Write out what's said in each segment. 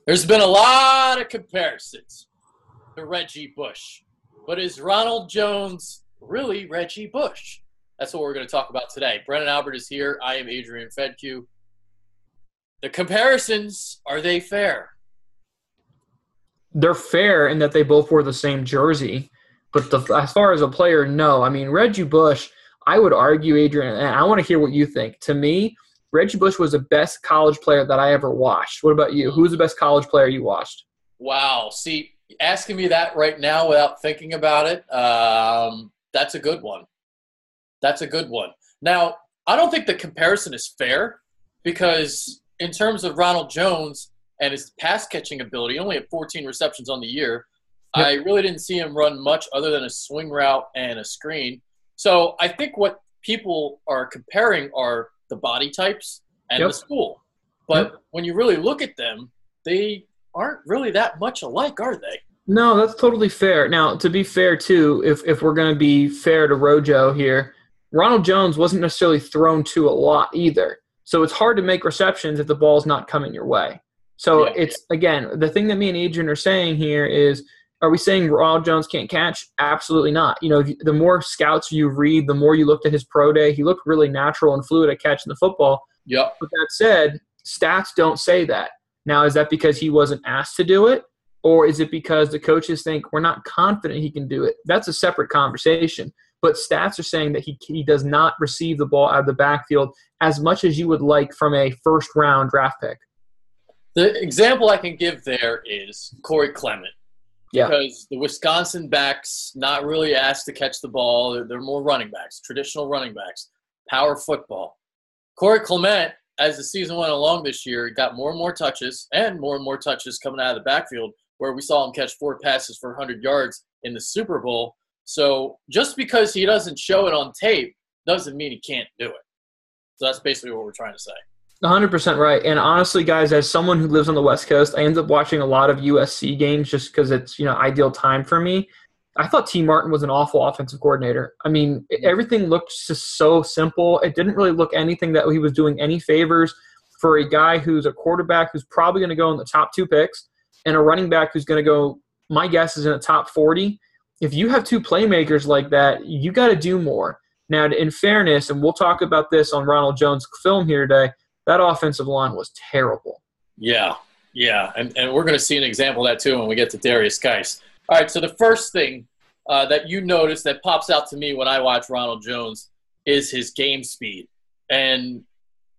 There's been a lot of comparisons to Reggie Bush. But is Ronald Jones really Reggie Bush? That's what we're going to talk about today. Brennan Albert is here. I am Adrian Fedke. The comparisons, are they fair? They're fair in that they both wore the same jersey. But as far as a player, no. I mean, Reggie Bush, I would argue, Adrian, and I want to hear what you think. To me, Reggie Bush was the best college player that I ever watched. What about you? Who's the best college player you watched? Wow. See, asking me that right now without thinking about it, that's a good one. That's a good one. Now, I don't think the comparison is fair because in terms of Ronald Jones and his pass-catching ability, he only had 14 receptions on the year. Yep. I really didn't see him run much other than a swing route and a screen. So I think what people are comparing are the body types and the school. But when you really look at them, they aren't really that much alike, are they? No, that's totally fair. Now, to be fair, too, if we're going to be fair to Rojo here, Ronald Jones wasn't necessarily thrown to a lot either. So it's hard to make receptions if the ball's not coming your way. So it's, again, the thing that me and Adrian are saying here is, are we saying Ronald Jones can't catch? Absolutely not. You know, the more scouts you read, the more you looked at his pro day, he looked really natural and fluid at catching the football. Yep. But that said, stats don't say that. Now, is that because he wasn't asked to do it? Or is it because the coaches think we're not confident he can do it? That's a separate conversation. But stats are saying that he does not receive the ball out of the backfield as much as you would like from a first-round draft pick. The example I can give there is Corey Clement. Yeah. Because the Wisconsin backs not really asked to catch the ball. They're more running backs, traditional running backs, power football. Corey Clement, as the season went along this year, got more and more touches coming out of the backfield, where we saw him catch 4 passes for 100 yards in the Super Bowl. So just because he doesn't show it on tape doesn't mean he can't do it. So that's basically what we're trying to say. 100% right. And honestly, guys, as someone who lives on the West Coast, I end up watching a lot of USC games just because it's, ideal time for me. I thought T. Martin was an awful offensive coordinator. I mean, everything looked just so simple. It didn't really look anything that he was doing any favors for a guy who's a quarterback who's probably going to go in the top 2 picks and a running back who's going to go, my guess is in the top 40. If you have 2 playmakers like that, you got to do more. Now, in fairness, and we'll talk about this on Ronald Jones' film here today, that offensive line was terrible. Yeah. And we're going to see an example of that too when we get to Darius Geis. All right, so the first thing that you notice that pops out to me when I watch Ronald Jones is his game speed. And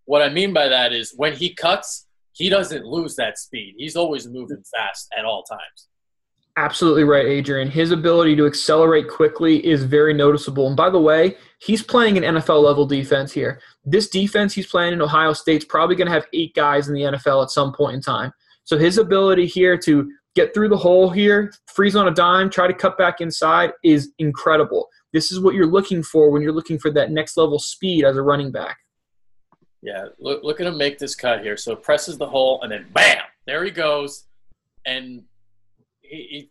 what I mean by that is when he cuts, he doesn't lose that speed. He's always moving fast at all times. Absolutely right, Adrian. His ability to accelerate quickly is very noticeable. And by the way, he's playing an NFL-level defense here. This defense he's playing in Ohio State's probably going to have 8 guys in the NFL at some point in time. So his ability here to get through the hole here, freeze on a dime, try to cut back inside is incredible. This is what you're looking for when you're looking for that next-level speed as a running back. Yeah, look at him make this cut here. So presses the hole, and then bam, there he goes. And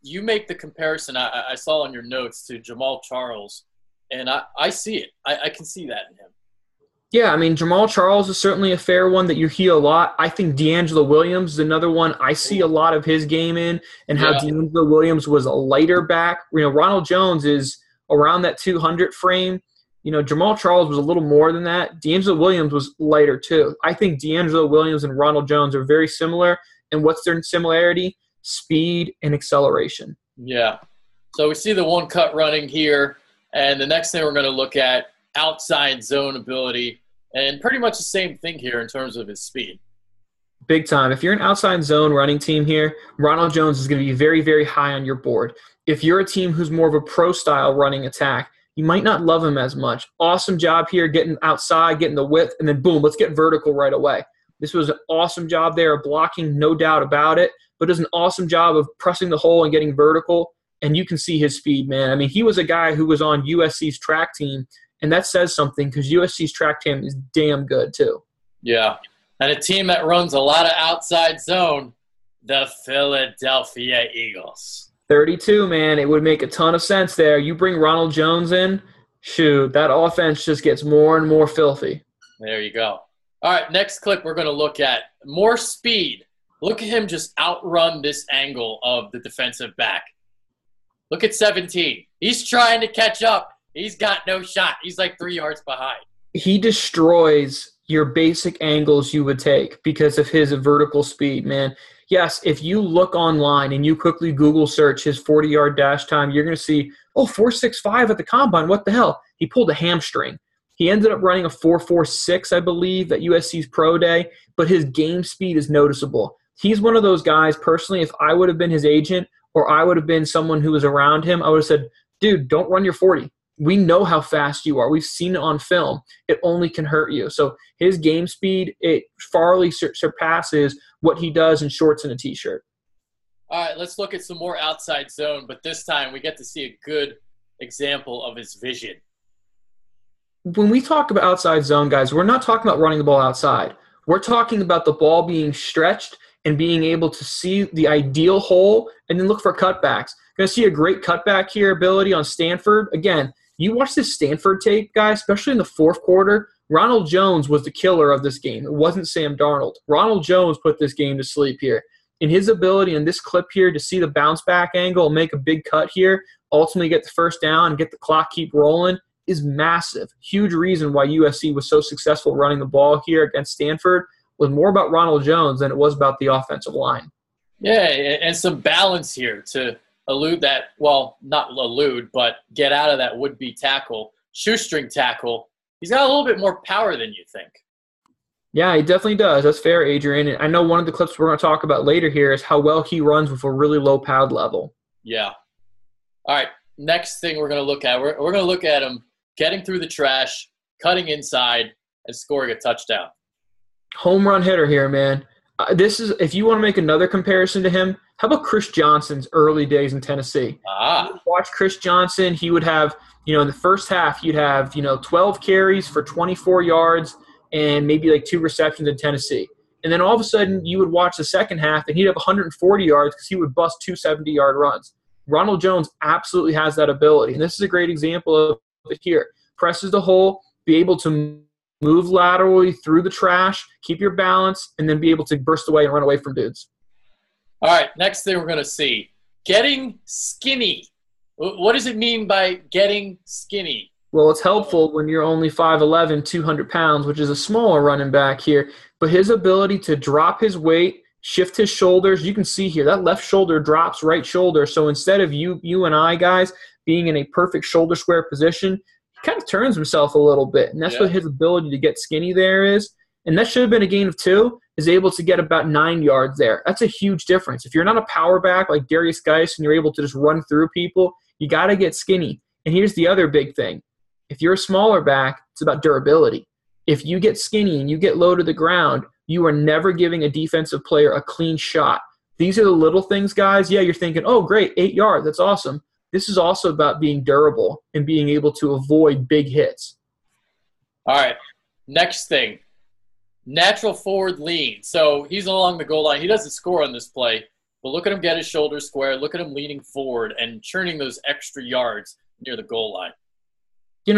you make the comparison I saw on your notes to Jamal Charles, and I see it. I can see that in him. Yeah, I mean, Jamal Charles is certainly a fair one that you hear a lot. I think D'Angelo Williams is another one I see a lot of his game in, and how D'Angelo Williams was a lighter back. Ronald Jones is around that 200 frame. Jamal Charles was a little more than that. D'Angelo Williams was lighter too. I think D'Angelo Williams and Ronald Jones are very similar. And what's their similarity? Speed and acceleration. Yeah. So we see the one cut running here, and the next thing we're going to look at, outside zone ability, and pretty much the same thing here in terms of his speed. Big time. If you're an outside zone running team here, Ronald Jones is going to be very, very high on your board. If you're a team who's more of a pro-style running attack, you might not love him as much. Awesome job here getting outside, getting the width, and then boom, let's get vertical right away. This was an awesome job there of blocking, no doubt about it, but does an awesome job of pressing the hole and getting vertical, and you can see his speed, man. I mean, he was a guy who was on USC's track team, and that says something because USC's track team is damn good too. Yeah, and a team that runs a lot of outside zone, the Philadelphia Eagles. 32, man. It would make a ton of sense there. You bring Ronald Jones in, shoot, that offense just gets more and more filthy. There you go. All right, next clip we're going to look at more speed. Look at him just outrun this angle of the defensive back. Look at 17. He's trying to catch up. He's got no shot. He's like 3 yards behind. He destroys your basic angles you would take because of his vertical speed, man. Yes, if you look online and you quickly Google search his 40-yard dash time, you're going to see, 4.65 at the combine. What the hell? He pulled a hamstring. He ended up running a 4.46, I believe, at USC's pro day, but his game speed is noticeable. He's one of those guys, personally, if I would have been his agent or I would have been someone who was around him, I would have said, dude, don't run your 40. We know how fast you are. We've seen it on film. It only can hurt you. So his game speed, it farly surpasses what he does in shorts and a T-shirt. All right, let's look at some more outside zone, but this time we get to see a good example of his vision. When we talk about outside zone, guys, we're not talking about running the ball outside. We're talking about the ball being stretched and being able to see the ideal hole and then look for cutbacks. Going to see a great cutback here ability on Stanford. Again, you watch this Stanford tape, guys, especially in the fourth quarter, Ronald Jones was the killer of this game. It wasn't Sam Darnold. Ronald Jones put this game to sleep here. And his ability in this clip here to see the bounce back angle and make a big cut here, ultimately get the first down and get the clock keep rolling, is massive. Huge reason why USC was so successful running the ball here against Stanford was more about Ronald Jones than it was about the offensive line. Yeah, and some balance here to elude that, well, not elude, but get out of that would-be tackle, shoestring tackle. He's got a little bit more power than you think. Yeah, he definitely does. That's fair, Adrian. And I know one of the clips we're going to talk about later here is how well he runs with a really low pad level. Yeah. All right, next thing we're going to look at, we're going to look at him getting through the trash, cutting inside, and scoring a touchdown. Home run hitter here, man. This is, if you want to make another comparison to him, how about Chris Johnson's early days in Tennessee? Watch Chris Johnson. He would have, in the first half, you'd have, 12 carries for 24 yards and maybe like 2 receptions in Tennessee. And then all of a sudden, you would watch the second half, and he'd have 140 yards because he would bust 2 70-yard runs. Ronald Jones absolutely has that ability, and this is a great example of it here. Presses the hole, be able to move laterally through the trash, keep your balance, and then be able to burst away and run away from dudes. All right, next thing we're going to see, getting skinny. What does it mean by getting skinny? Well, it's helpful when you're only 5'11", 200 pounds, which is a smaller running back here. But his ability to drop his weight, shift his shoulders, you can see here, that left shoulder drops right shoulder. So instead of you and I, guys, being in a perfect shoulder square position, he kind of turns himself a little bit. And that's what his ability to get skinny there is. And that should have been a gain of 2, is able to get about 9 yards there. That's a huge difference. If you're not a power back like Darius Geis and you're able to just run through people, you got to get skinny. And here's the other big thing. If you're a smaller back, it's about durability. If you get skinny and you get low to the ground, you are never giving a defensive player a clean shot. These are the little things, guys. Yeah, you're thinking, oh, great, 8 yards. That's awesome. This is also about being durable and being able to avoid big hits. All right, next thing, natural forward lean. So he's along the goal line. He doesn't score on this play, but look at him get his shoulders square. Look at him leaning forward and churning those extra yards near the goal line.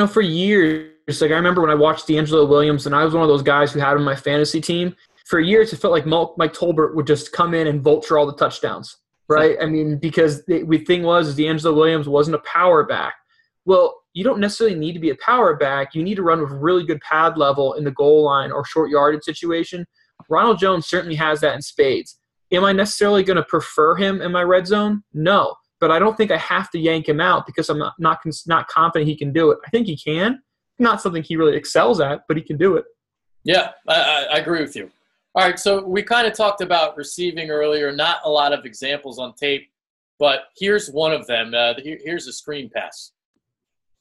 For years, like I remember when I watched D'Angelo Williams, and I was one of those guys who had him on my fantasy team. For years, it felt like Mike Tolbert would just come in and vulture all the touchdowns, right? I mean, because the thing was D'Angelo Williams wasn't a power back. Well, you don't necessarily need to be a power back. You need to run with really good pad level in the goal line or short yardage situation. Ronald Jones certainly has that in spades. Am I necessarily going to prefer him in my red zone? No. But I don't think I have to yank him out because I'm not confident he can do it. I think he can. Not something he really excels at, but he can do it. Yeah, I agree with you. All right, so we kind of talked about receiving earlier. Not a lot of examples on tape, but here's one of them. Here's a screen pass.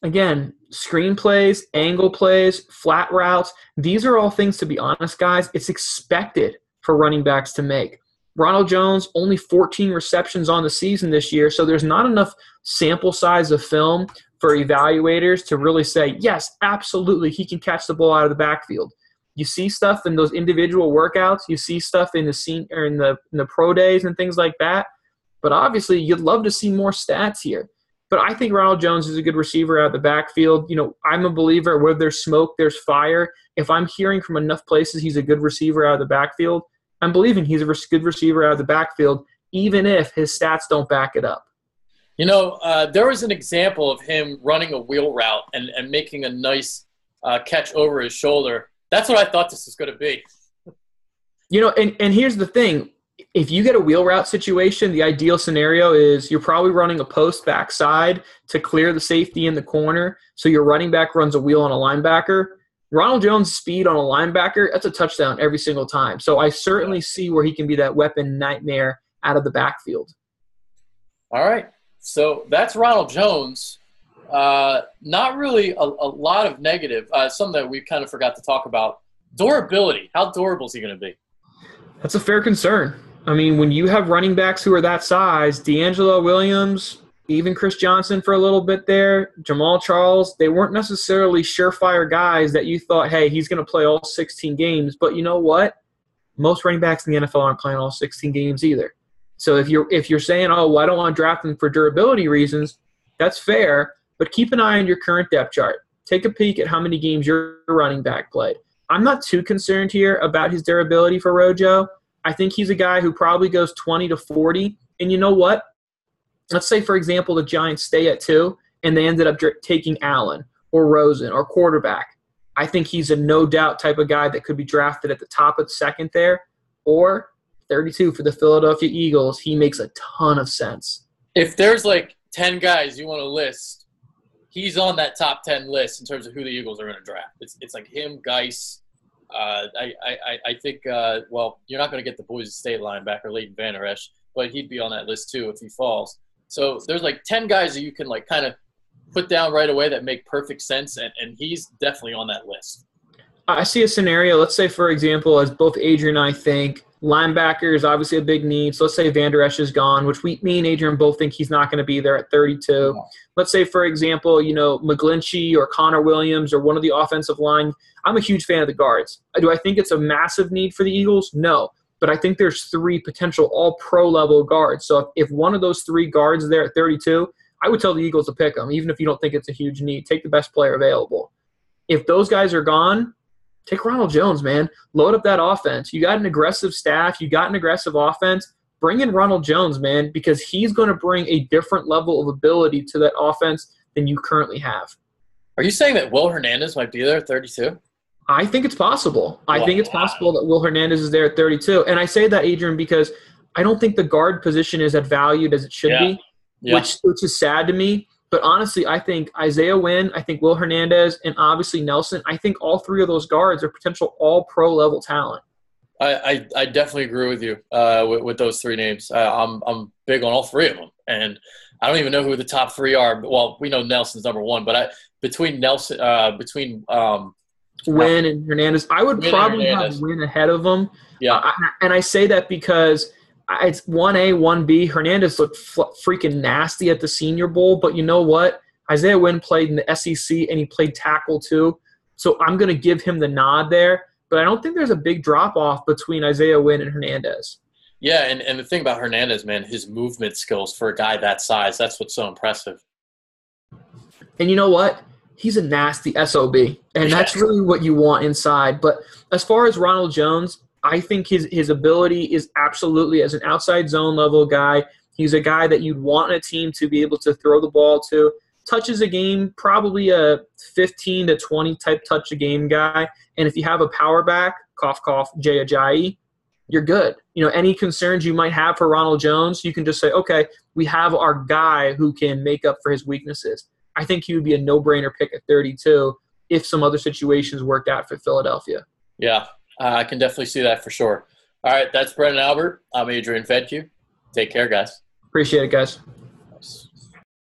Again, screen plays, angle plays, flat routes. These are all things, to be honest, guys, it's expected for running backs to make. Ronald Jones, only 14 receptions on the season this year, so there's not enough sample size of film for evaluators to really say, yes, absolutely, he can catch the ball out of the backfield. You see stuff in those individual workouts, you see stuff in the pro days and things like that, but obviously you'd love to see more stats here. But I think Ronald Jones is a good receiver out of the backfield. I'm a believer where there's smoke, there's fire. If I'm hearing from enough places he's a good receiver out of the backfield, I'm believing he's a good receiver out of the backfield, even if his stats don't back it up. You know, there was an example of him running a wheel route and making a nice catch over his shoulder. That's what I thought this was going to be. You know, and here's the thing. If you get a wheel route situation, the ideal scenario is you're probably running a post backside to clear the safety in the corner, so your running back runs a wheel on a linebacker. Ronald Jones' speed on a linebacker, that's a touchdown every single time. So I certainly see where he can be that weapon nightmare out of the backfield. All right. So that's Ronald Jones. Not really a lot of negative. Something that we kind of forgot to talk about. Durability. How durable is he going to be? That's a fair concern. I mean, when you have running backs who are that size, D'Angelo Williams, even Chris Johnson for a little bit there, Jamal Charles, they weren't necessarily surefire guys that you thought, hey, he's going to play all 16 games. But you know what? Most running backs in the NFL aren't playing all 16 games either. So if you're saying, oh, well, I don't want to draft him for durability reasons, that's fair. But keep an eye on your current depth chart. Take a peek at how many games your running back played. I'm not too concerned here about his durability for Rojo. I think he's a guy who probably goes 20 to 40. And you know what? Let's say, for example, the Giants stay at 2 and they ended up taking Allen or Rosen or quarterback. I think he's a no-doubt type of guy that could be drafted at the top of the second there. Or 32 for the Philadelphia Eagles. He makes a ton of sense. If there's like 10 guys you want to list, he's on that top 10 list in terms of who the Eagles are going to draft. It's like him, Geis. I think, well, you're not going to get the Boise State linebacker, Leighton Vander Esch, but he'd be on that list too if he falls. So there's like 10 guys that you can like kind of put down right away that make perfect sense, and he's definitely on that list. I see a scenario. Let's say, for example, as both Adrian and I think, linebacker is obviously a big need. So let's say Vander Esch is gone, which me and Adrian both think he's not going to be there at 32. Yeah. Let's say, for example, McGlinchey or Connor Williams or one of the offensive line. I'm a huge fan of the guards. Do I think it's a massive need for the Eagles? No. But I think there's 3 potential all-pro level guards. So if one of those 3 guards is there at 32, I would tell the Eagles to pick them, even if you don't think it's a huge need. Take the best player available. If those guys are gone, take Ronald Jones, man. Load up that offense. You got an aggressive staff. You got an aggressive offense. Bring in Ronald Jones, man, because he's going to bring a different level of ability to that offense than you currently have. Are you saying that Will Hernandez might be there at 32? I think it's possible. I think it's possible that Will Hernandez is there at 32. And I say that, Adrian, because I don't think the guard position is as valued as it should be, which is sad to me. But honestly, I think Isaiah Wynn, I think Will Hernandez, and obviously Nelson, I think all 3 of those guards are potential all-pro level talent. I definitely agree with you with those 3 names. I'm big on all 3 of them. And I don't even know who the top 3 are. Well, we know Nelson's number 1. But between Wynn and Hernandez, I would probably have Wynn ahead of them. Yeah. And I say that because it's 1A, 1B. Hernandez looked freaking nasty at the Senior Bowl, but you know what? Isaiah Wynn played in the SEC, and he played tackle too. So I'm going to give him the nod there. But I don't think there's a big drop-off between Isaiah Wynn and Hernandez. Yeah, and the thing about Hernandez, man, his movement skills for a guy that size, that's what's so impressive. And you know what? He's a nasty SOB, and that's really what you want inside. But as far as Ronald Jones, I think his ability is absolutely as an outside zone level guy. He's a guy that you'd want in a team to be able to throw the ball to. Touches a game, probably a 15 to 20 type touch a game guy. And if you have a power back, cough, cough, Jay Ajayi, you're good. Any concerns you might have for Ronald Jones, you can just say, okay, we have our guy who can make up for his weaknesses. I think he would be a no-brainer pick at 32 if some other situations worked out for Philadelphia. Yeah, I can definitely see that for sure. All right, that's Brendan Albert. I'm Adrian Fedke. Take care, guys. Appreciate it, guys.